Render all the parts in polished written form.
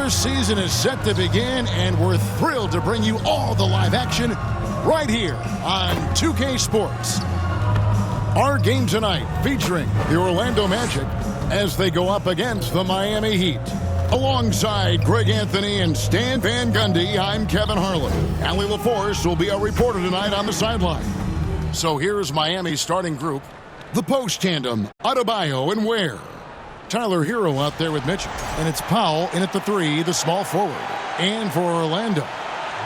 Your season is set to begin, and we're thrilled to bring you all the live action right here on 2K Sports. Our game tonight featuring the Orlando Magic as they go up against the Miami Heat. Alongside Greg Anthony and Stan Van Gundy, I'm Kevin Harlan. Allie LaForce will be our reporter tonight on the sideline. So here's Miami's starting group. The post tandem, Adebayo and Ware. Tyler Hero out there with Mitchell. And it's Powell in at the 3, the small forward. And for Orlando,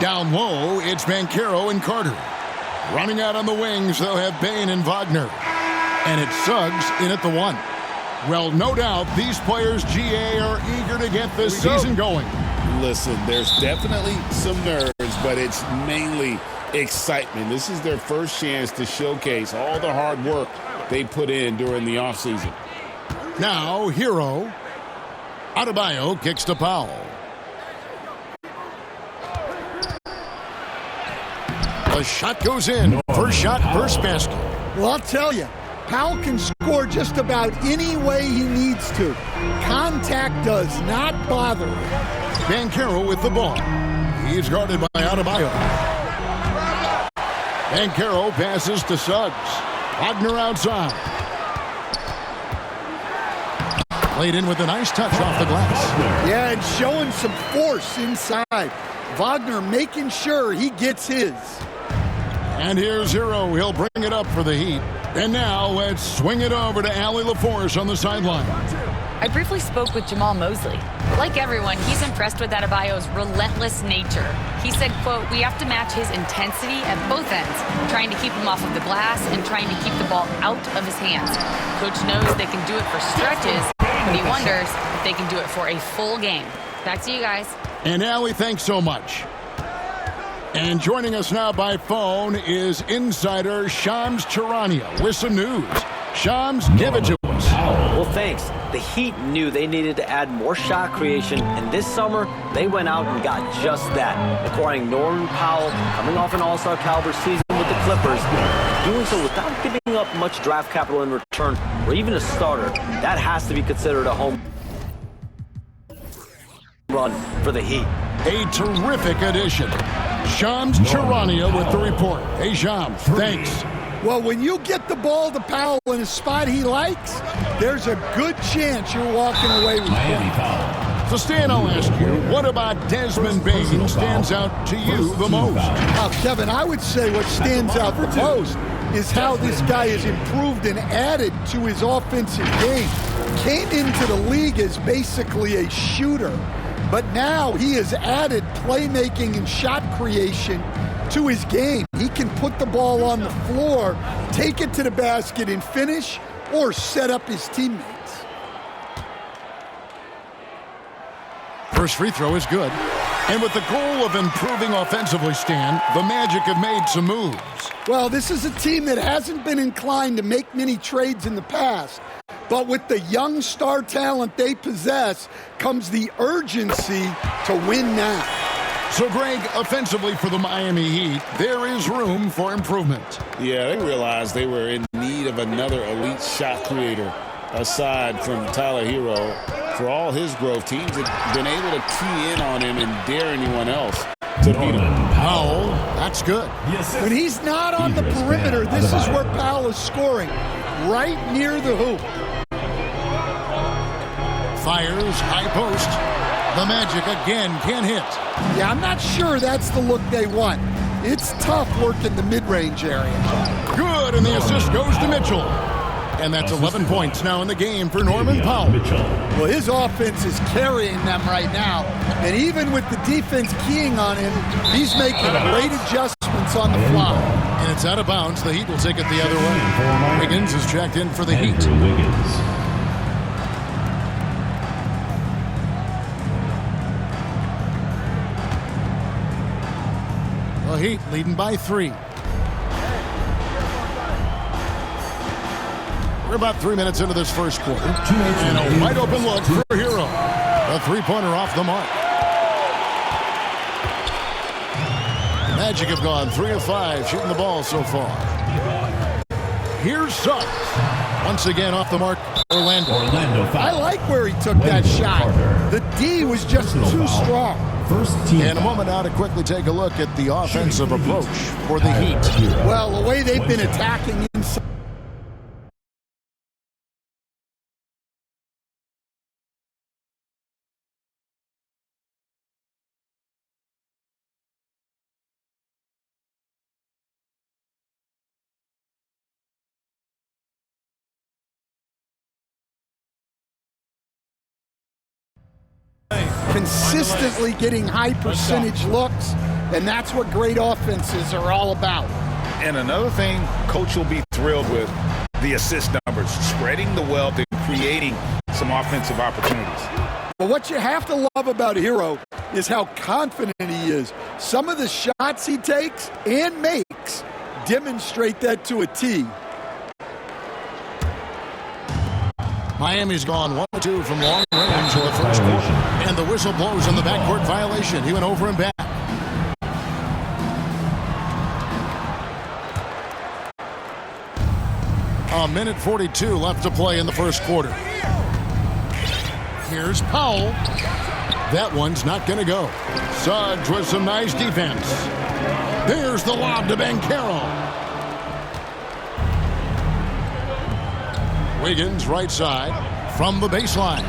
down low, it's Banchero and Carter. Running out on the wings, they'll have Bane and Wagner. And it's Suggs in at the 1. Well, no doubt, these players, GA, are eager to get this season going. Listen, there's definitely some nerves, but it's mainly excitement. This is their first chance to showcase all the hard work they put in during the offseason. Now, Hero. Adebayo kicks to Powell. The shot goes in. First shot, first basket. Well, I'll tell you, Powell can score just about any way he needs to. Contact does not bother him. Banchero with the ball. He's guarded by Adebayo. Banchero passes to Suggs. Wagner outside. Played in with a nice touch off the glass. Yeah, and showing some force inside. Wagner making sure he gets his. And here's Hero. He'll bring it up for the Heat. And now let's swing it over to Allie LaForce on the sideline. I briefly spoke with Jamal Mosley. Like everyone, he's impressed with Adebayo's relentless nature. He said, quote, "We have to match his intensity at both ends, trying to keep him off of the glass and trying to keep the ball out of his hands. Coach knows they can do it for stretches, but he wonders if they can do it for a full game." Back to you guys. And Allie, thanks so much. And joining us now by phone is insider Shams Charania with some news. Shams, give it to us. Well, thanks. The Heat knew they needed to add more shot creation, and this summer, they went out and got just that, acquiring Norman Powell, coming off an all-star caliber season with the Clippers, doing so without giving up much draft capital in return, or even a starter. That has to be considered a home run for the Heat. A terrific addition. Shams Charania with the report. Hey, Shams, thanks. Well, when you get the ball to Powell in a spot he likes, there's a good chance you're walking away with it. So, Stan, I'll ask you, what about Desmond Bane stands out to you the most? Kevin, I would say what stands out the most is how this guy has improved and added to his offensive game. Came into the league as basically a shooter, but now he has added playmaking and shot creation to his game. He can put the ball on the floor, take it to the basket and finish, or set up his teammates. First free throw is good. And with the goal of improving offensively, Stan, the Magic have made some moves. Well, this is a team that hasn't been inclined to make many trades in the past. But with the young star talent they possess comes the urgency to win now. So, Greg, offensively for the Miami Heat, there is room for improvement. Yeah, they realized they were in need of another elite shot creator aside from Tyler Hero. For all his growth, teams have been able to key in on him and dare anyone else to beat him. Powell, that's good. When he's not on the perimeter, this is where Powell is scoring, right near the hoop. Fires, high post. The Magic again can't hit. Yeah, I'm not sure that's the look they want. It's tough working the mid-range area. Good, and the assist goes to Mitchell. And that's 11 points now in the game for Norman Powell. Well, his offense is carrying them right now. And even with the defense keying on him, he's making great adjustments on the fly. And it's out of bounds. The Heat will take it the other way. Wiggins is checked in for the Heat. The Heat leading by 3. We're about 3 minutes into this first quarter. And a wide open look for Hero. A three-pointer off the mark. The Magic have gone 3 of 5 shooting the ball so far. Here's Suggs. Once again off the mark, Orlando. I like where he took that shot. The D was just too strong. First team. And a moment now to quickly take a look at the offensive approach for the Heat. Well, the way they've been attacking inside. Consistently getting high percentage looks, and that's what great offenses are all about. And another thing, coach will be thrilled with the assist numbers, spreading the wealth and creating some offensive opportunities. But what you have to love about Hero is how confident he is. Some of the shots he takes and makes demonstrate that to a T. Miami's gone 1-2 from long range in the first quarter. And the whistle blows on the backcourt violation. He went over and back. A minute 42 left to play in the first quarter. Here's Powell. That one's not going to go. Suggs with some nice defense. There's the lob to Banchero. Wiggins right side from the baseline.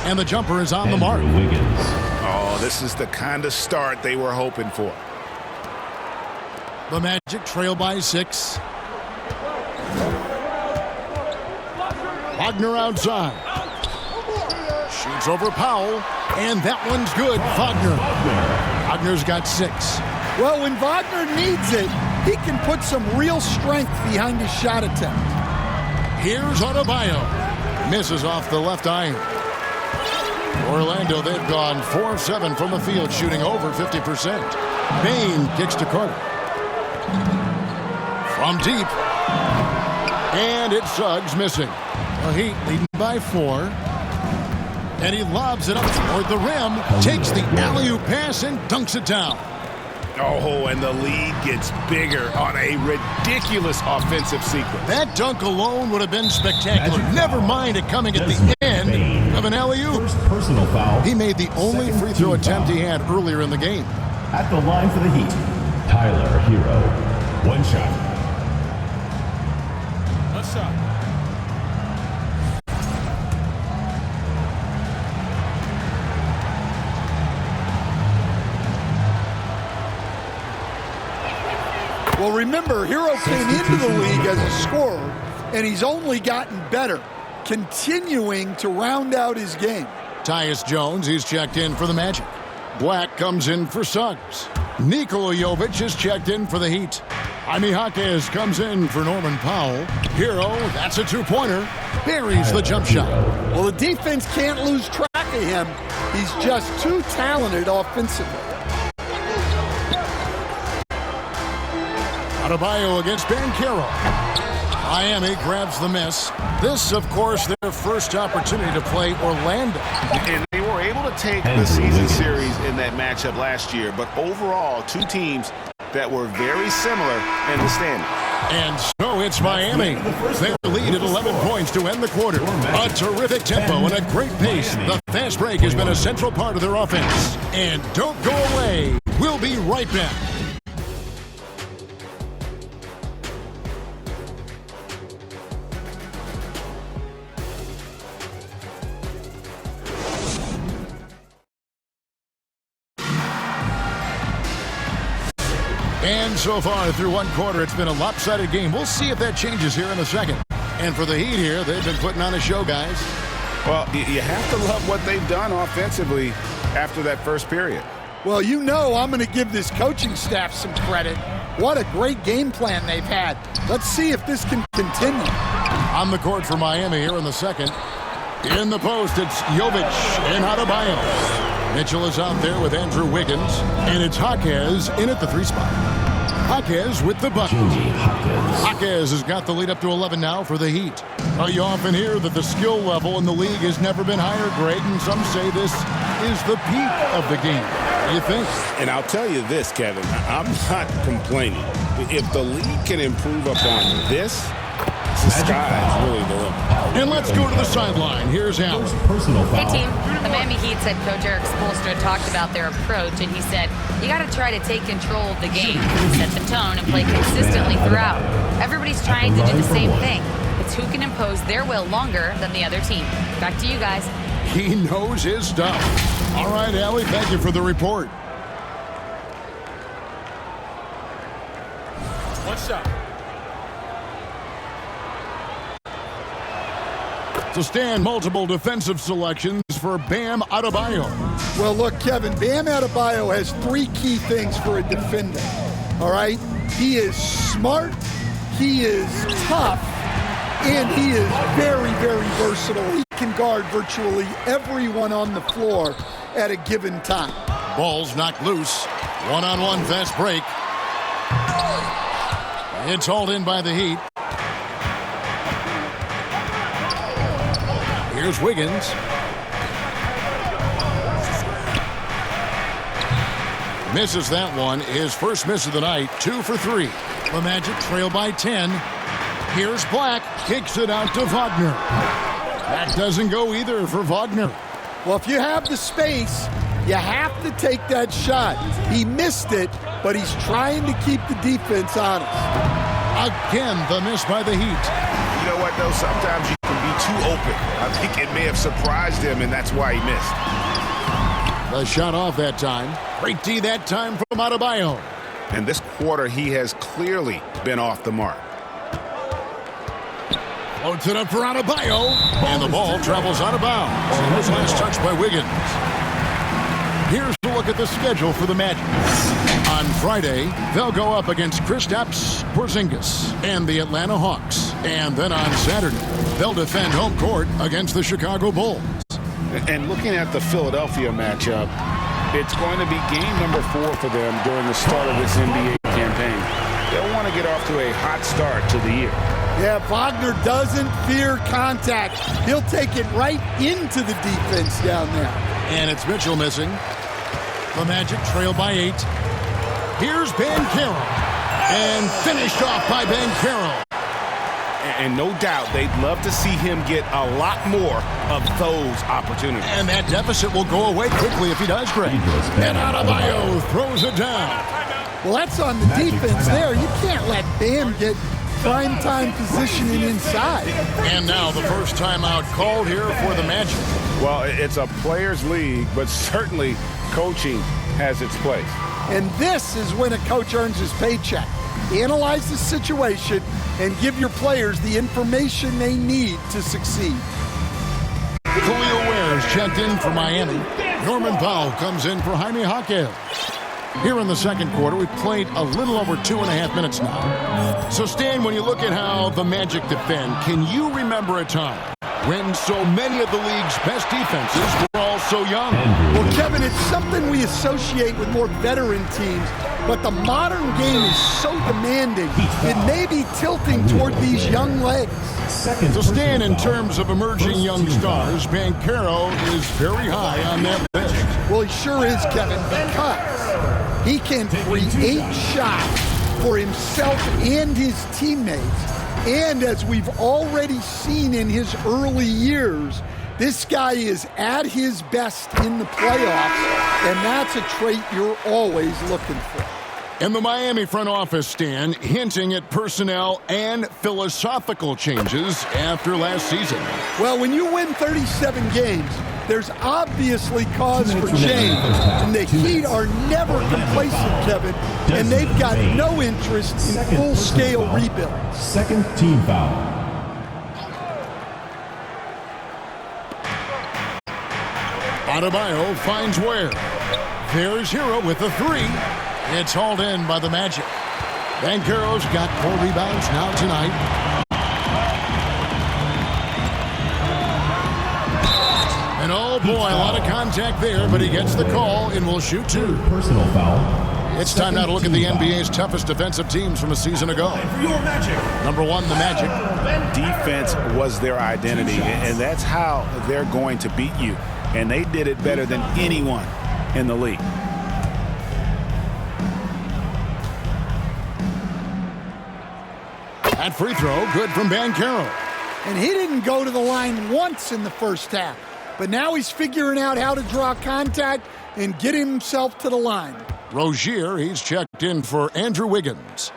And the jumper is on the mark. Oh, this is the kind of start they were hoping for. The Magic trail by 6. Wagner outside. Shoots over Powell. And that one's good. Wagner's got 6. Well, when Wagner needs it, he can put some real strength behind his shot attempt. Here's Adebayo. Misses off the left iron. Orlando, they've gone 4 of 7 from the field, shooting over 50%. Bain kicks to Carter. From deep. And it's Suggs missing. The Heat leading by 4. And he lobs it up toward the rim. Takes the alley-oop pass and dunks it down. Oh, and the lead gets bigger on a ridiculous offensive sequence. That dunk alone would have been spectacular. Never mind it coming at the end of an alley-oop. First personal foul. He made the only free throw attempt he had earlier in the game. At the line for the Heat, Tyler Hero. One shot. Well, remember, Hero came into the league as a scorer, and he's only gotten better, continuing to round out his game. Tyus Jones, he's checked in for the Magic. Black comes in for Suggs. Nikola Jovic is checked in for the Heat. Jaime Jaquez comes in for Norman Powell. Hero, that's a two-pointer. Buries the jump shot. Well, the defense can't lose track of him. He's just too talented offensively. Adebayo against Banchero. Miami grabs the miss. This, of course, their first opportunity to play Orlando. And they were able to take the season series in that matchup last year, but overall, two teams that were very similar in the standings. And so it's Miami. They lead at 11 points to end the quarter. A terrific tempo and a great pace. The fast break has been a central part of their offense. And don't go away. We'll be right back. And so far through one quarter, it's been a lopsided game. We'll see if that changes here in a second. And for the Heat here, they've been putting on a show, guys. Well, you have to love what they've done offensively after that first period. Well, you know I'm going to give this coaching staff some credit. What a great game plan they've had. Let's see if this can continue. On the court for Miami here in the second. In the post, it's Jovic and Adebayo. Mitchell is out there with Andrew Wiggins, and it's Jaquez in at the 3 spot. Jaquez with the bucket. Jaquez has got the lead up to 11 now for the Heat. You often hear that the skill level in the league has never been higher, Greg, and some say this is the peak of the game. What do you think? And I'll tell you this, Kevin, I'm not complaining. If the league can improve upon this, the sky is really the limit. And let's go to the sideline. Here's Allen. Personal Hey foul. team, the Miami Heat said Coach Eric Spoelstra talked about their approach, and he said, you got to try to take control of the game, set the tone, and play consistently throughout. Everybody's trying to do the same thing. It's who can impose their will longer than the other team. Back to you guys. He knows his stuff. All right, Allie, thank you for the report. What's up? To stand multiple defensive selections for Bam Adebayo. Well, look, Kevin, Bam Adebayo has three key things for a defender. All right? He is smart, he is tough, and he is very, very versatile. He can guard virtually everyone on the floor at a given time. Ball's knocked loose. One-on-one fast break. It's hauled in by the Heat. Here's Wiggins. Misses that one. His first miss of the night. 2 for 3. The Magic trail by 10. Here's Black. Kicks it out to Wagner. That doesn't go either for Wagner. Well, if you have the space, you have to take that shot. He missed it, but he's trying to keep the defense honest. Again, the miss by the Heat. You know what, though? Sometimes you can be too open. I think it may have surprised him, and that's why he missed. The shot off that time. Great D that time from Adebayo. And this quarter, he has clearly been off the mark. Floats it up for Adebayo. And the ball travels out of bounds. And his last touch by Wiggins. Here's a look at the schedule for the Magic. On Friday, they'll go up against Kristaps Porzingis and the Atlanta Hawks. And then on Saturday, they'll defend home court against the Chicago Bulls. And looking at the Philadelphia matchup, it's going to be game number 4 for them during the start of this NBA campaign. They'll want to get off to a hot start to the year. Yeah, Wagner doesn't fear contact. He'll take it right into the defense down there. And it's Mitchell missing. The Magic trail by 8. Here's Banchero. And finished off by Banchero. And no doubt they'd love to see him get a lot more of those opportunities. And that deficit will go away quickly if he does great. And Adebayo throws it down. Well, that's on the defense there. You can't let Bam get prime time positioning inside. And now the first timeout called here for the Magic. Well, it's a players' league, but certainly coaching has its place. And this is when a coach earns his paycheck. Analyze the situation and give your players the information they need to succeed. Khalil Ware's checked in for Miami. Norman Powell comes in for Jaime Jaquez. Here in the second quarter, we've played a little over 2.5 minutes now. So, Stan, when you look at how the Magic defend, can you remember a time when so many of the league's best defenses were all so young? Well, Kevin, it's something we associate with more veteran teams, but the modern game is so demanding, it may be tilting toward these young legs. So, Stan, in terms of emerging young stars, Banchero is very high on that list. Well, he sure is, Kevin, because he can create shots for himself and his teammates. And as we've already seen in his early years, this guy is at his best in the playoffs, and that's a trait you're always looking for. And the Miami front office, Stan, hinting at personnel and philosophical changes after last season. Well, when you win 37 games, there's obviously cause for change. And the Heat are never complacent, Kevin, and they've got no interest in full-scale rebuild. Second team foul. Adebayo finds Ware. There's Hero with the 3. It's hauled in by the Magic. Banchero's got 4 rebounds now tonight. And oh boy, a lot of contact there, but he gets the call and will shoot 2. Personal foul. It's time now to look at the NBA's toughest defensive teams from a season ago. Number 1, the Magic. Defense was their identity, and that's how they're going to beat you. And they did it better than anyone in the league. That free throw, good from Banchero. And he didn't go to the line once in the first half. But now he's figuring out how to draw contact and get himself to the line. Rozier, he's checked in for Andrew Wiggins.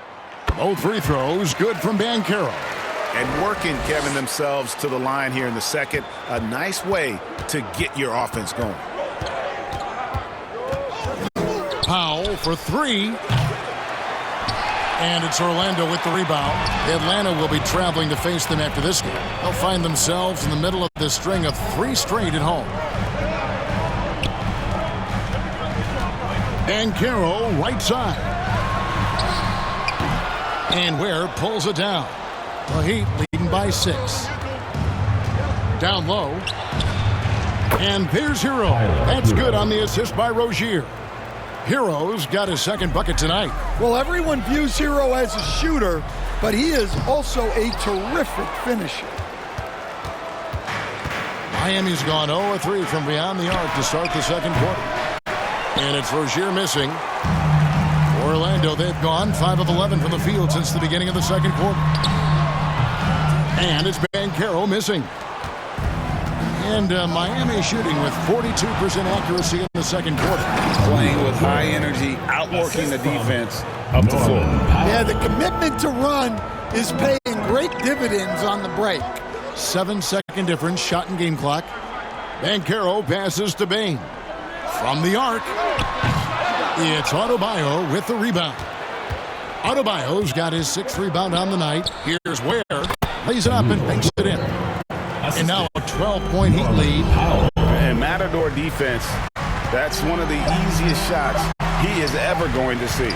Both free throws, good from Banchero. And working, Kevin, themselves to the line here in the second. A nice way to get your offense going. Powell for three. And it's Orlando with the rebound. Atlanta will be traveling to face them after this game. They'll find themselves in the middle of this string of 3 straight at home. Banchero, right side. And Ware pulls it down. The Heat leading by 6. Down low. And there's Hero. That's good on the assist by Rozier. Hero's got his second bucket tonight. Well, everyone views Hero as a shooter, but he is also a terrific finisher. Miami's gone 0-3 from beyond the arc to start the second quarter. And it's Rozier missing. Orlando, they've gone 5 of 11 from the field since the beginning of the second quarter. And it's Banchero missing. And Miami shooting with 42% accuracy in the second quarter. Playing with high energy, outworking the defense up the floor. Yeah, the commitment to run is paying great dividends on the break. 7-second difference, shot and game clock. Banchero passes to Bane. From the arc, it's Adebayo with the rebound. Adebayo's got his 6th rebound on the night. Here's Ware. Lays it up and banks it in. And now a 12-point Heat lead. And Matador defense, that's one of the easiest shots he is ever going to see.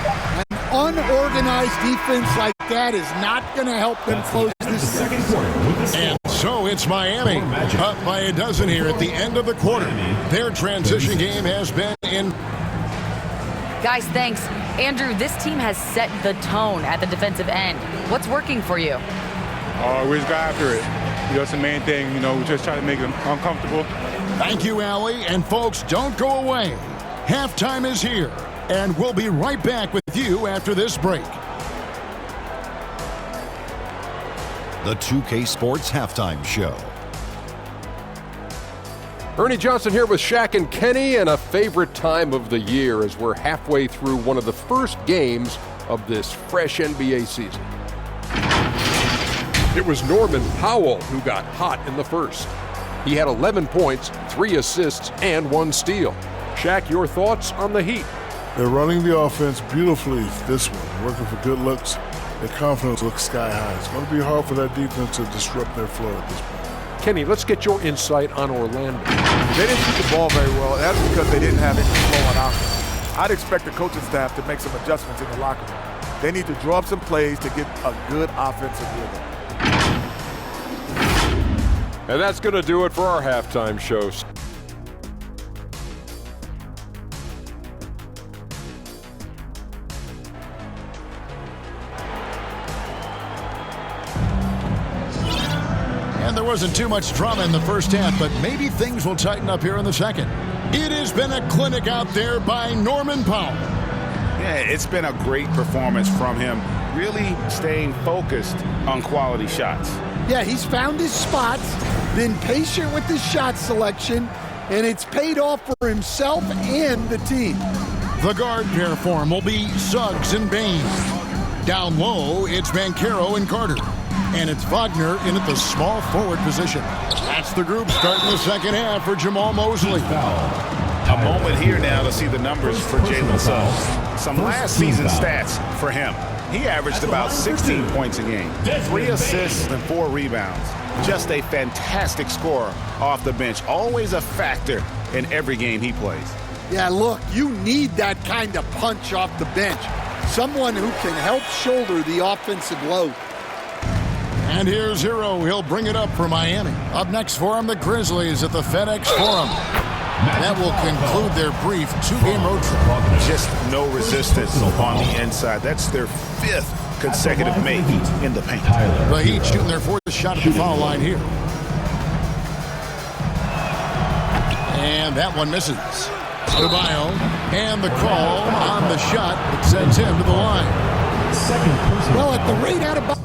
An unorganized defense like that is not going to help them close this second quarter. And so it's Miami up by a dozen here at the end of the quarter. Their transition game has been in. Guys, thanks. Andrew, this team has set the tone at the defensive end. What's working for you? We just got after it. That's the main thing. We just try to make them uncomfortable. Thank you, Allie. And folks, don't go away. Halftime is here, and we'll be right back with you after this break. The 2K Sports Halftime Show. Ernie Johnson here with Shaq and Kenny, and a favorite time of the year as we're halfway through one of the first games of this fresh NBA season. It was Norman Powell who got hot in the first. He had 11 points, 3 assists, and 1 steal. Shaq, your thoughts on the Heat? They're running the offense beautifully this one, working for good looks. Their confidence looks sky high. It's going to be hard for that defense to disrupt their flow at this point. Kenny, let's get your insight on Orlando. They didn't shoot the ball very well. That's because they didn't have any flow on offense. I'd expect the coaching staff to make some adjustments in the locker room. They need to draw up some plays to get a good offensive rhythm. And that's going to do it for our halftime shows. And there wasn't too much drama in the first half, but maybe things will tighten up here in the second. It has been a clinic out there by Norman Powell. Yeah, it's been a great performance from him, really staying focused on quality shots. Yeah, he's found his spots, been patient with his shot selection, and it's paid off for himself and the team. The guard pair for him will be Suggs and Bane. Down low, it's Banchero and Carter. And it's Wagner in at the small forward position. That's the group starting the second half for Jamal Mosley. A moment here now to see the numbers for Jalen Suggs. Some last season stats for him. He averaged about 16 points a game, 3 assists and 4 rebounds. Just a fantastic scorer off the bench. Always a factor in every game he plays. Yeah, look, you need that kind of punch off the bench. Someone who can help shoulder the offensive load. And here's Hero. He'll bring it up for Miami. Up next for him, the Grizzlies at the FedEx Forum. That will conclude their brief 2-game road trip. Just no resistance on the inside. That's their 5th consecutive make in the paint. The Heat shooting their 4th shot at the foul line here. And that one misses. Adebayo, and the call on the shot that sends him to the line. Well, at the rate Adebayo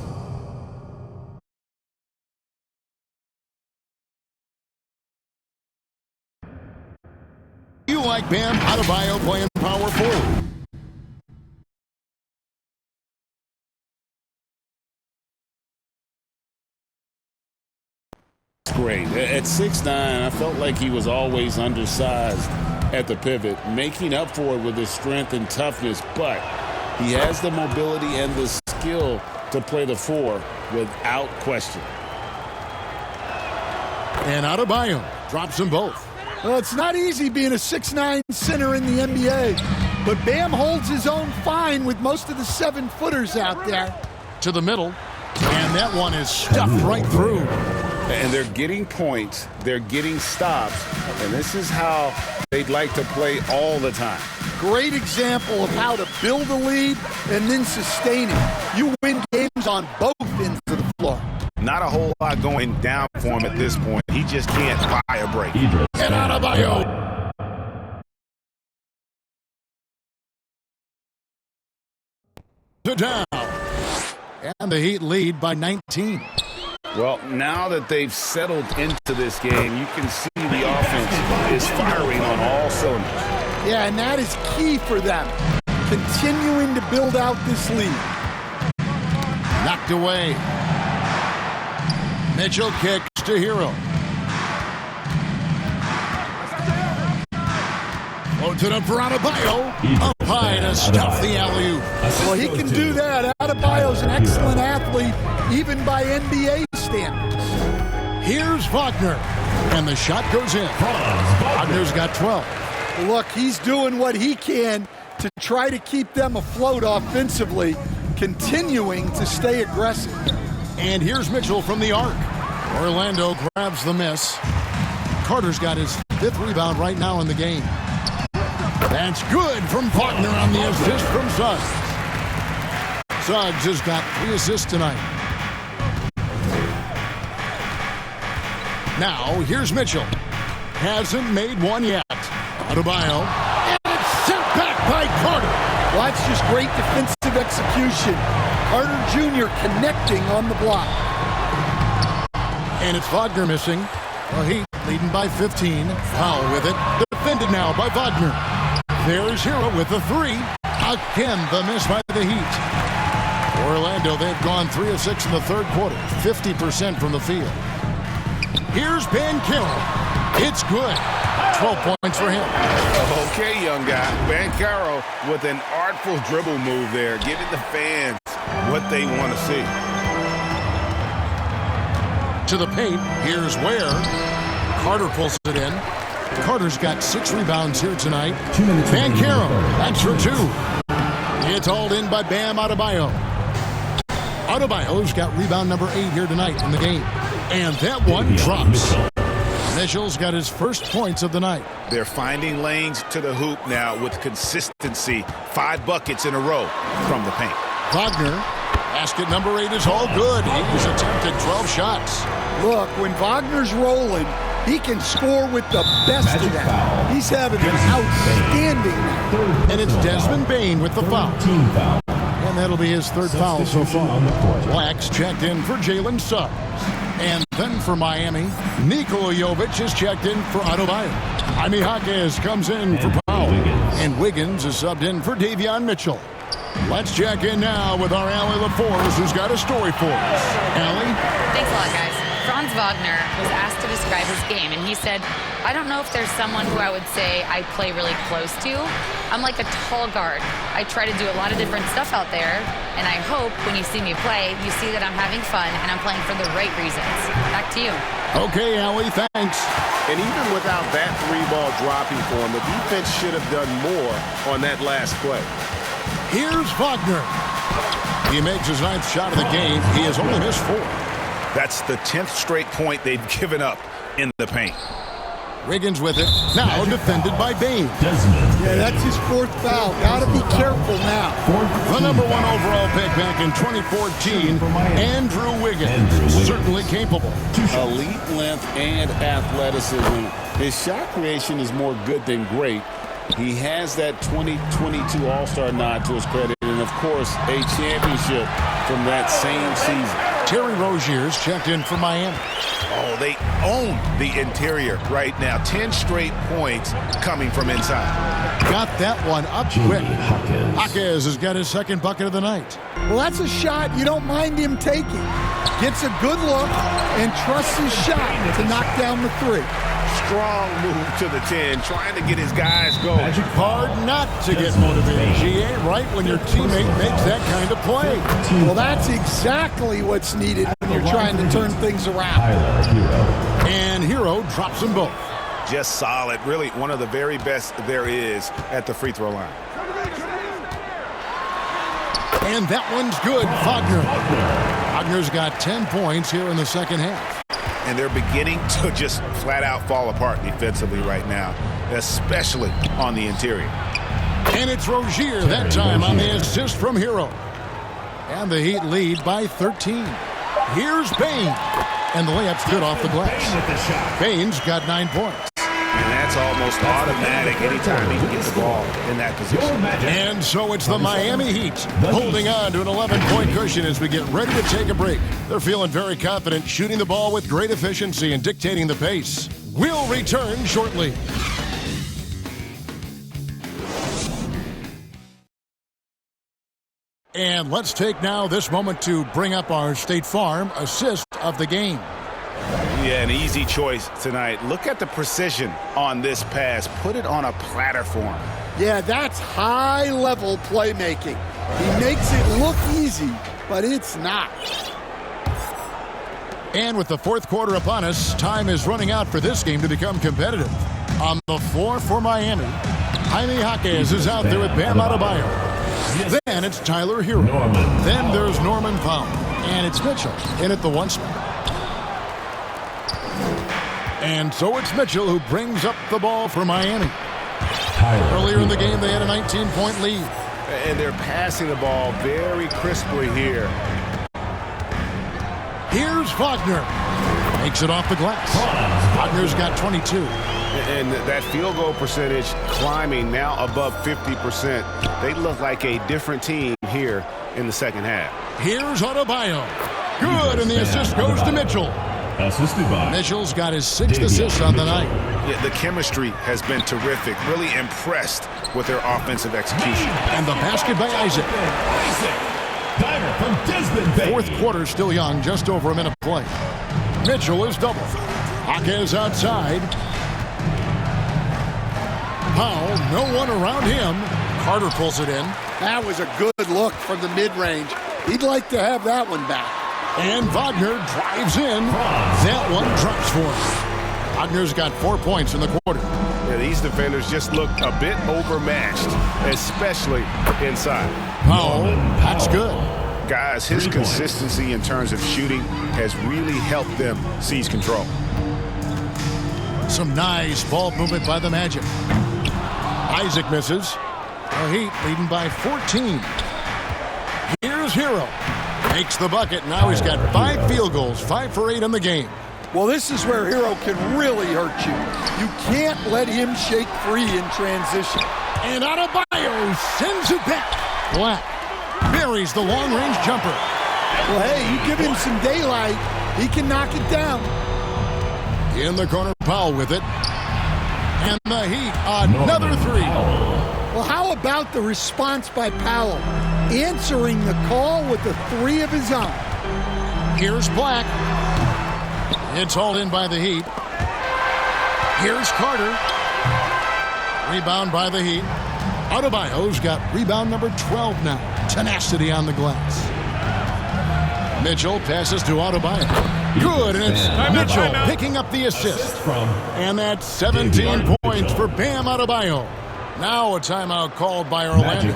Bam Adebayo playing power forward. Great. At 6'9", I felt like he was always undersized at the pivot, making up for it with his strength and toughness, but he has the mobility and the skill to play the 4 without question. And Adebayo drops them both. Well, it's not easy being a 6'9" center in the NBA, but Bam holds his own fine with most of the 7-footers out there. To the middle, and that one is stuffed right through. And they're getting points, they're getting stops, and this is how they'd like to play all the time. Great example of how to build a lead and then sustain it. You win games on both ends of the floor. Not a whole lot going down for him at this point. He just can't buy a break. And Adebayo. Down. And the Heat lead by 19. Well, now that they've settled into this game, you can see the offense is firing on all cylinders. Yeah, and that is key for them. Continuing to build out this lead. Knocked away. Mitchell kicks to Hero. Floats it up for Adebayo. Up high to stuff the alley-oop. Well, he can do that. Adebayo's an excellent athlete, even by NBA standards. Here's Wagner. And the shot goes in. Wagner's got 12. Look, he's doing what he can to try to keep them afloat offensively, continuing to stay aggressive. And here's Mitchell from the arc. Orlando grabs the miss. Carter's got his 5th rebound right now in the game. That's good from Wagner on the assist from Suggs. Suggs has got 3 assists tonight. Now, here's Mitchell. Hasn't made one yet. Adebayo. And it's sent back by Carter. Well, that's just great defensive execution. Carter Jr. connecting on the block. And it's Wagner missing. The Heat leading by 15. Foul with it. Defended now by Wagner. There's Hero with the 3. Again, the miss by the Heat. Orlando, they've gone 3 of 6 in the 3rd quarter. 50% from the field. Here's Banchero. It's good. 12 points for him. Okay, young guy. Banchero with an artful dribble move there, giving the fans what they want to see. To the paint, here's Ware. Carter pulls it in. Carter's got 6 rebounds here tonight. Banchero, that's for 2. It's hauled in by Bam Adebayo. Adebayo's got rebound number 8 here tonight in the game. And that one drops. Mitchell's got his first points of the night. They're finding lanes to the hoop now with consistency. 5 buckets in a row from the paint. Wagner, basket number 8 is all good. He's attempted 12 shots. Look, when Wagner's rolling, he can score with the best of them. He's having an outstanding night. And it's Desmond Bane with the foul. And that'll be his 3rd foul so far. Blacks checked in for Jalen Suggs. And then for Miami, Nikola Jovic is checked in for Adebayo. Jaime Jaquez comes in for Powell. And Wiggins is subbed in for Davion Mitchell. Let's check in now with our Allie LaForce, who's got a story for us. Allie? Thanks a lot, guys. Franz Wagner was asked to describe his game, and he said, I don't know if there's someone who I would say I play really close to. I'm like a tall guard. I try to do a lot of different stuff out there, and I hope when you see me play, you see that I'm having fun and I'm playing for the right reasons. Back to you. Okay, Allie, thanks. And even without that 3-ball dropping for him, the defense should have done more on that last play. Here's Wagner. He makes his 9th shot of the game. He has only missed 4. That's the 10th straight point they've given up in the paint. Wiggins with it. Now defended by Bane. Yeah, that's his 4th foul. Gotta be careful now. The number 1 overall pick back in 2014, Andrew Wiggins. Certainly capable. Elite length and athleticism. His shot creation is more good than great. He has that 2022 All-Star nod to his credit, and of course, a championship from that same season. Terry Rozier's checked in for Miami. Oh, they own the interior right now. 10 straight points coming from inside. Got that one up quick. Jaquez has got his second bucket of the night. Well, that's a shot you don't mind him taking. Gets a good look and trusts his shot to knock down the three. Strong move to the 10, trying to get his guys going. Hard not to get motivated. GA, right when your teammate makes that kind of play. Well, that's exactly what's needed when you're trying to turn things around. And Hero drops them both. Just solid. Really one of the very best there is at the free throw line. And that one's good. Wagner's got 10 points here in the second half. And they're beginning to just flat out fall apart defensively right now, especially on the interior. And it's Rozier that time on the assist from Hero. And the Heat lead by 13. Here's Bain. And the layup's good off the glass. Bain's got 9 points. And that's almost automatic anytime he gets the ball in that position. And so it's the Miami Heat holding on to an 11-point cushion as we get ready to take a break. They're feeling very confident, shooting the ball with great efficiency and dictating the pace. We'll return shortly. And let's take now this moment to bring up our State Farm assist of the game. Yeah, an easy choice tonight. Look at the precision on this pass. Put it on a platter form. Yeah, that's high-level playmaking. He makes it look easy, but it's not. And with the fourth quarter upon us, time is running out for this game to become competitive. On the floor for Miami, Jaime Jaquez is out there with Bam Adebayo. Then it's Tyler Hero. Then there's Norman Powell. And it's Mitchell in at the 1 spot. And so it's Mitchell who brings up the ball for Miami. Earlier in the game, they had a 19-point lead. And they're passing the ball very crisply here. Here's Wagner. Makes it off the glass. Wagner's got 22. And that field goal percentage climbing now above 50%. They look like a different team here in the second half. Here's Adebayo. Good, and the assist goes to Mitchell. Assisted by Mitchell's got his 6th assist on the night. Yeah, the chemistry has been terrific. Really impressed with their offensive execution. And the basket by Isaac. Fourth quarter still young, just over a minute play. Mitchell is double. Jaquez outside. Powell, no one around him. Carter pulls it in. That was a good look from the mid-range. He'd like to have that one back. And Wagner drives in. That one drops for him. Wagner's got 4 points in the quarter. Yeah, these defenders just look a bit overmatched, especially inside. Powell, that's good. Guys, his consistency in terms of shooting has really helped them seize control. Some nice ball movement by the Magic. Isaac misses. The Heat leading by 14. Here's Hero. Makes the bucket. Now he's got 5 field goals, 5 for 8 in the game. Well, this is where Hero can really hurt you. You can't let him shake free in transition. And Adebayo sends it back. Black buries the long-range jumper. Well, hey, you give him some daylight, he can knock it down. In the corner, Powell with it. And the Heat, another 3. Well, how about the response by Powell? Answering the call with a 3 of his own. Here's Black. It's hauled in by the Heat. Here's Carter. Rebound by the Heat. Adebayo's got rebound number 12 now. Tenacity on the glass. Mitchell passes to Adebayo. Good, and it's Mitchell picking up the assist. And that's 17 points for Bam Adebayo. Now a timeout called by Orlando.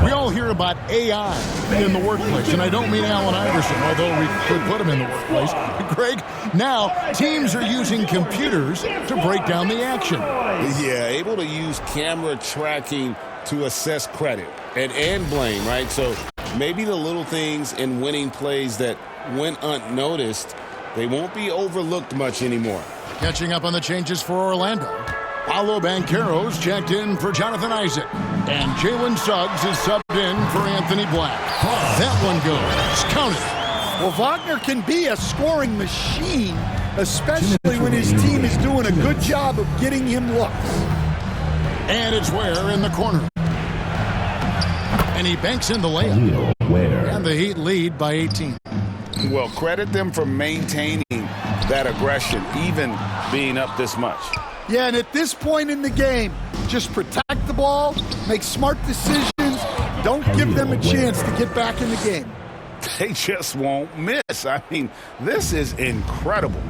We all hear about AI in the workplace, and I don't mean Allen Iverson, although we could put him in the workplace. Greg, now teams are using computers to break down the action. Yeah, able to use camera tracking to assess credit and blame, right? So maybe the little things in winning plays that went unnoticed, they won't be overlooked much anymore. Catching up on the changes for Orlando. Paolo Banchero's checked in for Jonathan Isaac. And Jalen Suggs is subbed in for Anthony Black. That one goes. Count it. Well, Wagner can be a scoring machine, especially when his team is doing a good job of getting him looks. And it's Ware in the corner. And he banks in the layup. And the Heat lead by 18. Well, credit them for maintaining that aggression, even being up this much. Yeah, and at this point in the game, just protect the ball, make smart decisions, don't give them a chance to get back in the game. They just won't miss. I mean, this is incredible.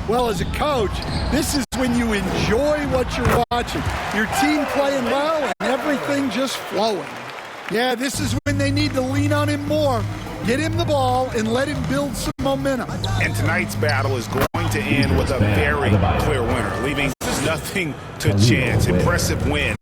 Well, as a coach, this is when you enjoy what you're watching. Your team playing well and everything just flowing. Yeah, this is when they need to lean on him more. Get him the ball and let him build some momentum. And tonight's battle is going to end with a very clear winner, leaving nothing to chance. Impressive win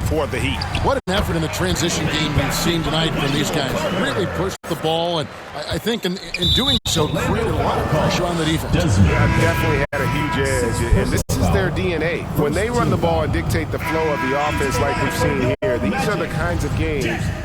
for the Heat. What an effort in the transition game we've seen tonight from these guys. Really pushed the ball, and I think in doing so, created a lot of pressure on the defense. Yeah, definitely had a huge edge, and this is their DNA. When they run the ball and dictate the flow of the offense like we've seen here, these are the kinds of games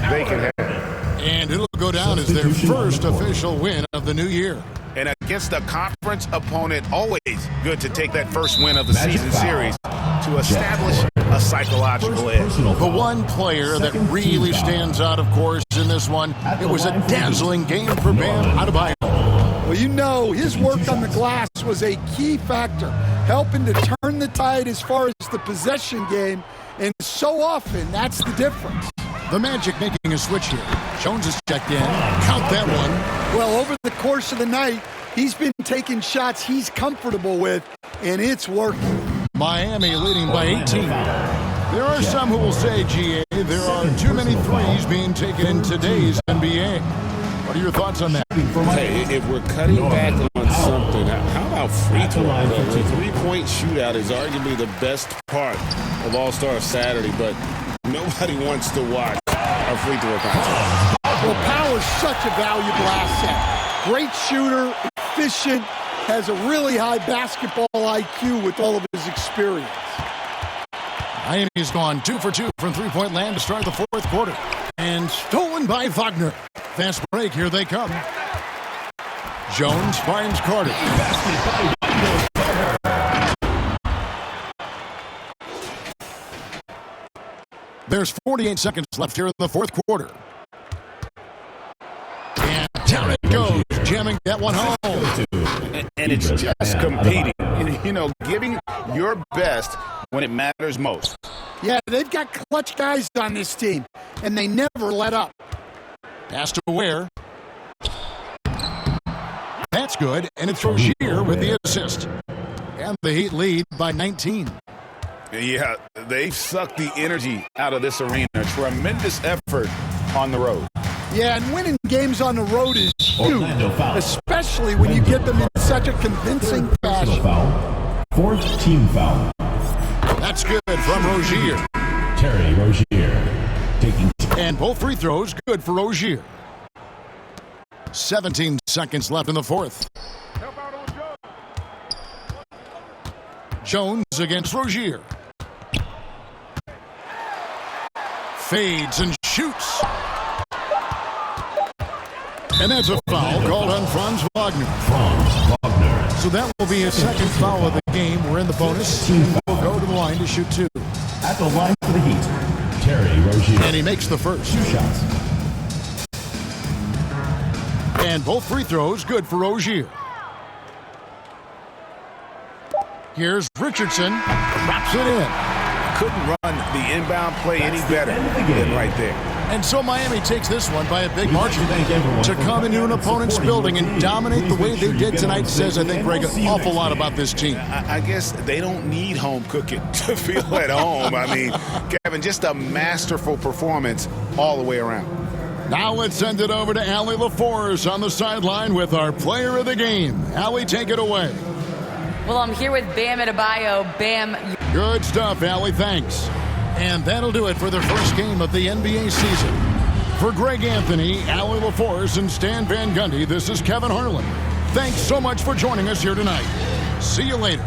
they can have. And it'll go down as their first official win of the new year. And against a conference opponent, always good to take that first win of the season series to establish a psychological edge. The one player that really stands out, of course, in this one, it was a dazzling game for Bam Adebayo. Well, you know, his work on the glass was a key factor, helping to turn the tide as far as the possession game, and so often that's the difference. The Magic making a switch here. Jones is checked in. Count that one. Well, over the course of the night, he's been taking shots he's comfortable with, and it's working. Miami leading by 18. There are some who will say, GA, there are too many threes being taken in today's NBA. What are your thoughts on that? Hey, if we're cutting back on something, how about free throw? The three-point shootout is arguably the best part of All-Star Saturday, but nobody wants to watch a free throw contest. Well, Power's such a valuable asset. Great shooter, efficient, has a really high basketball IQ with all of his experience. Miami's gone 2 for 2 from three-point land to start the fourth quarter. And stolen by Wagner. Fast break, here they come. Jones finds Carter. There's 48 seconds left here in the fourth quarter. And down it goes, jamming that one home. And it's just competing. You know, giving your best when it matters most. Yeah, they've got clutch guys on this team, and they never let up. Pass to Ware. That's good, and it's Rozier with the assist. And the Heat lead by 19. Yeah, they've sucked the energy out of this arena. Tremendous effort on the road. Yeah, and winning games on the road is huge, especially when you get them in such a convincing fashion. Fourth team foul. That's good from Rozier. Terry Rozier taking. And both free throws good for Rozier. 17 seconds left in the fourth. Jones against Rozier. Fades and shoots. And that's a foul called on Franz Wagner. So that will be his second foul of the game. We're in the bonus. He will go to the line to shoot two. At the line for the Heat, Terry Rozier. And he makes the first. 2 shots. And both free throws good for Rozier. Here's Richardson. Drops it in. Couldn't run the inbound play any better than right there. And so Miami takes this one by a big margin. To come into an opponent's building and dominate the way they did tonight says, I think, Greg, an awful lot about this team. I guess they don't need home cooking to feel at home. I mean, Kevin, just a masterful performance all the way around. Now let's send it over to Allie LaForce on the sideline with our player of the game. Allie, take it away. Well, I'm here with Bam Adebayo. Bam. Good stuff, Allie. Thanks. And that'll do it for the first game of the NBA season. For Greg Anthony, Allie LaForce, and Stan Van Gundy, this is Kevin Harlan. Thanks so much for joining us here tonight. See you later.